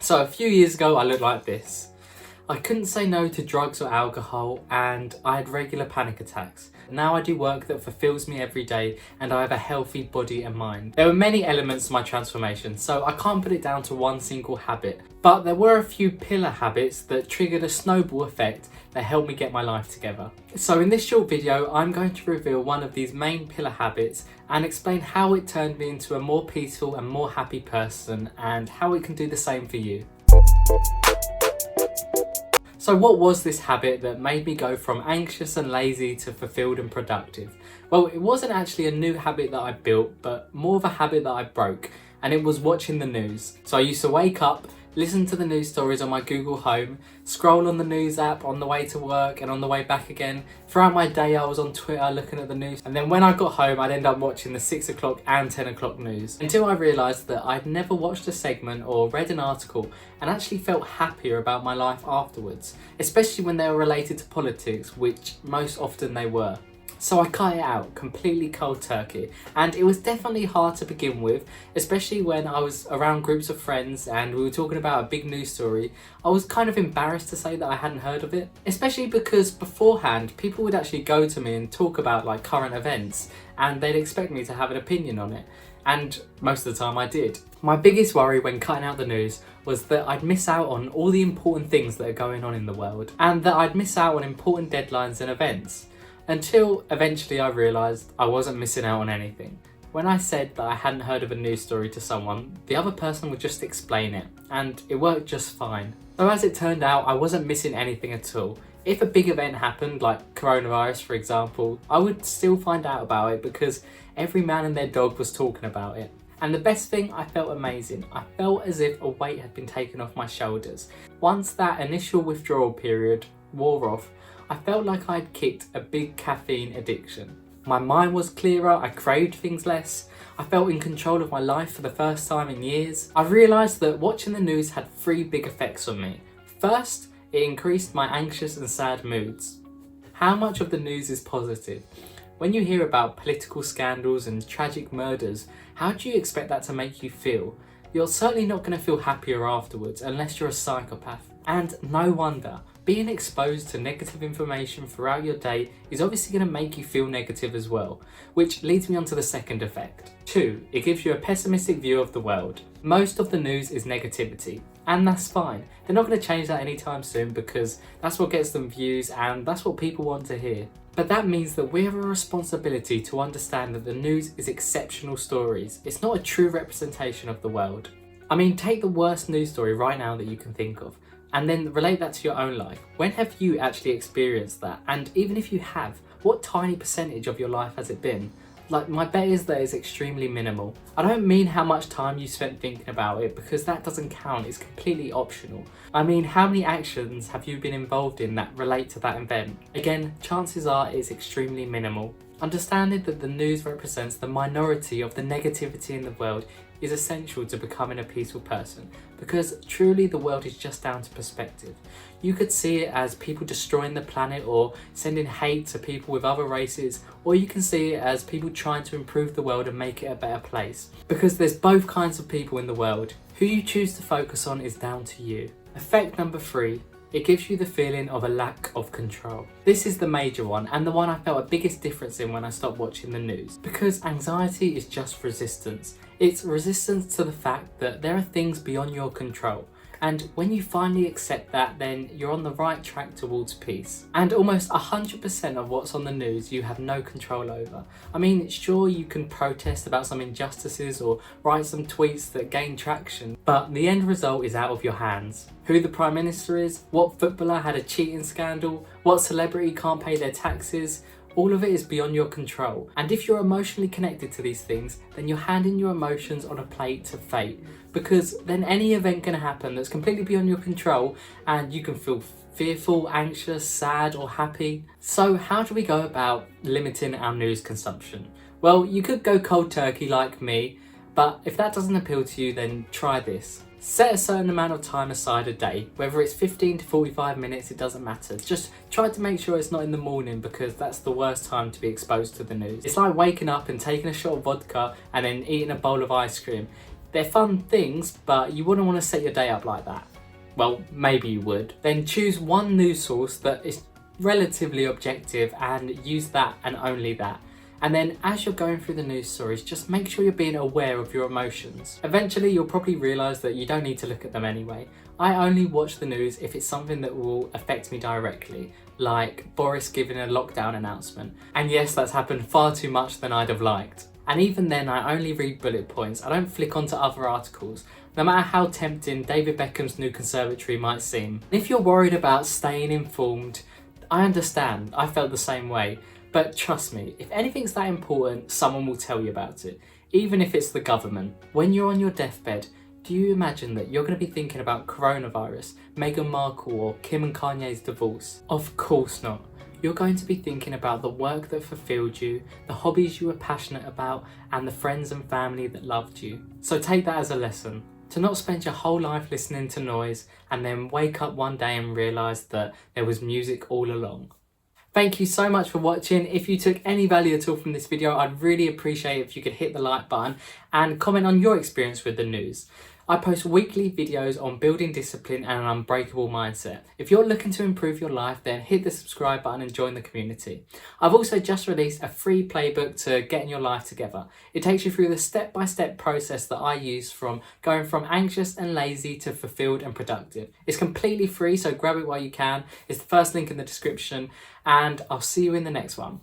So a few years ago I looked like this. I couldn't say no to drugs or alcohol and I had regular panic attacks. Now I do work that fulfills me every day and I have a healthy body and mind. There were many elements to my transformation, so I can't put it down to one single habit. But there were a few pillar habits that triggered a snowball effect that helped me get my life together. So in this short video, I'm going to reveal one of these main pillar habits and explain how it turned me into a more peaceful and more happy person and how it can do the same for you. So what was this habit that made me go from anxious and lazy to fulfilled and productive? Well, it wasn't actually a new habit that I built, but more of a habit that I broke, and it was watching the news. So I used to wake up, listen to the news stories on my Google Home, scroll on the news app on the way to work and on the way back again. Throughout my day I was on Twitter looking at the news, and then when I got home I'd end up watching the 6 o'clock and 10 o'clock news until I realised that I'd never watched a segment or read an article and actually felt happier about my life afterwards, especially when they were related to politics, which most often they were. So I cut it out, completely cold turkey, and it was definitely hard to begin with, especially when I was around groups of friends and we were talking about a big news story. I was kind of embarrassed to say that I hadn't heard of it, especially because beforehand people would actually go to me and talk about like current events and they'd expect me to have an opinion on it, and most of the time I did. My biggest worry when cutting out the news was that I'd miss out on all the important things that are going on in the world and that I'd miss out on important deadlines and events. Until eventually I realised I wasn't missing out on anything. When I said that I hadn't heard of a news story to someone, the other person would just explain it, and it worked just fine. So as it turned out, I wasn't missing anything at all. If a big event happened, like coronavirus for example, I would still find out about it because every man and their dog was talking about it. And the best thing, I felt amazing. I felt as if a weight had been taken off my shoulders. Once that initial withdrawal period wore off, I felt like I'd kicked a big caffeine addiction. My mind was clearer, I craved things less, I felt in control of my life for the first time in years. I realised that watching the news had 3 big effects on me. First, it increased my anxious and sad moods. How much of the news is positive? When you hear about political scandals and tragic murders, how do you expect that to make you feel? You're certainly not going to feel happier afterwards unless you're a psychopath. And no wonder. Being exposed to negative information throughout your day is obviously going to make you feel negative as well, which leads me on to the second effect. 2, it gives you a pessimistic view of the world. Most of the news is negativity, and that's fine. They're not going to change that anytime soon because that's what gets them views and that's what people want to hear. But that means that we have a responsibility to understand that the news is exceptional stories. It's not a true representation of the world. I mean, take the worst news story right now that you can think of, and then relate that to your own life. When have you actually experienced that? And even if you have, what tiny percentage of your life has it been? Like, my bet is that it's extremely minimal. I don't mean how much time you spent thinking about it because that doesn't count, it's completely optional. I mean, how many actions have you been involved in that relate to that event? Again, chances are it's extremely minimal. Understanding that the news represents the minority of the negativity in the world is essential to becoming a peaceful person, because truly the world is just down to perspective. You could see it as people destroying the planet or sending hate to people with other races, or you can see it as people trying to improve the world and make it a better place. Because there's both kinds of people in the world. Who you choose to focus on is down to you. Effect number 3. It gives you the feeling of a lack of control. This is the major one and the one I felt a biggest difference in when I stopped watching the news. Because anxiety is just resistance. It's resistance to the fact that there are things beyond your control. And when you finally accept that, then you're on the right track towards peace. And almost 100% of what's on the news you have no control over. I mean, sure, you can protest about some injustices or write some tweets that gain traction, but the end result is out of your hands. Who the Prime Minister is, what footballer had a cheating scandal, what celebrity can't pay their taxes, all of it is beyond your control. And if you're emotionally connected to these things, then you're handing your emotions on a plate to fate. Because then any event can happen that's completely beyond your control and you can feel fearful, anxious, sad or happy. So how do we go about limiting our news consumption? Well, you could go cold turkey like me, but if that doesn't appeal to you, then try this. Set a certain amount of time aside a day, whether it's 15 to 45 minutes, it doesn't matter. Just try to make sure it's not in the morning because that's the worst time to be exposed to the news. It's like waking up and taking a shot of vodka and then eating a bowl of ice cream. They're fun things, but you wouldn't want to set your day up like that. Well, maybe you would. Then choose one news source that is relatively objective and use that and only that. And then as you're going through the news stories, just make sure you're being aware of your emotions. Eventually, you'll probably realise that you don't need to look at them anyway. I only watch the news if it's something that will affect me directly, like Boris giving a lockdown announcement. And yes, that's happened far too much than I'd have liked. And even then, I only read bullet points. I don't flick onto other articles, no matter how tempting David Beckham's new conservatory might seem. If you're worried about staying informed, I understand. I felt the same way. But trust me, if anything's that important, someone will tell you about it, even if it's the government. When you're on your deathbed, do you imagine that you're going to be thinking about coronavirus, Meghan Markle or Kim and Kanye's divorce? Of course not. You're going to be thinking about the work that fulfilled you, the hobbies you were passionate about, and the friends and family that loved you. So take that as a lesson. To not spend your whole life listening to noise and then wake up one day and realise that there was music all along. Thank you so much for watching. If you took any value at all from this video, I'd really appreciate it if you could hit the like button and comment on your experience with the news. I post weekly videos on building discipline and an unbreakable mindset. If you're looking to improve your life, then hit the subscribe button and join the community. I've also just released a free playbook to getting your life together. It takes you through the step-by-step process that I use from going from anxious and lazy to fulfilled and productive. It's completely free, so grab it while you can. It's the first link in the description, and I'll see you in the next one.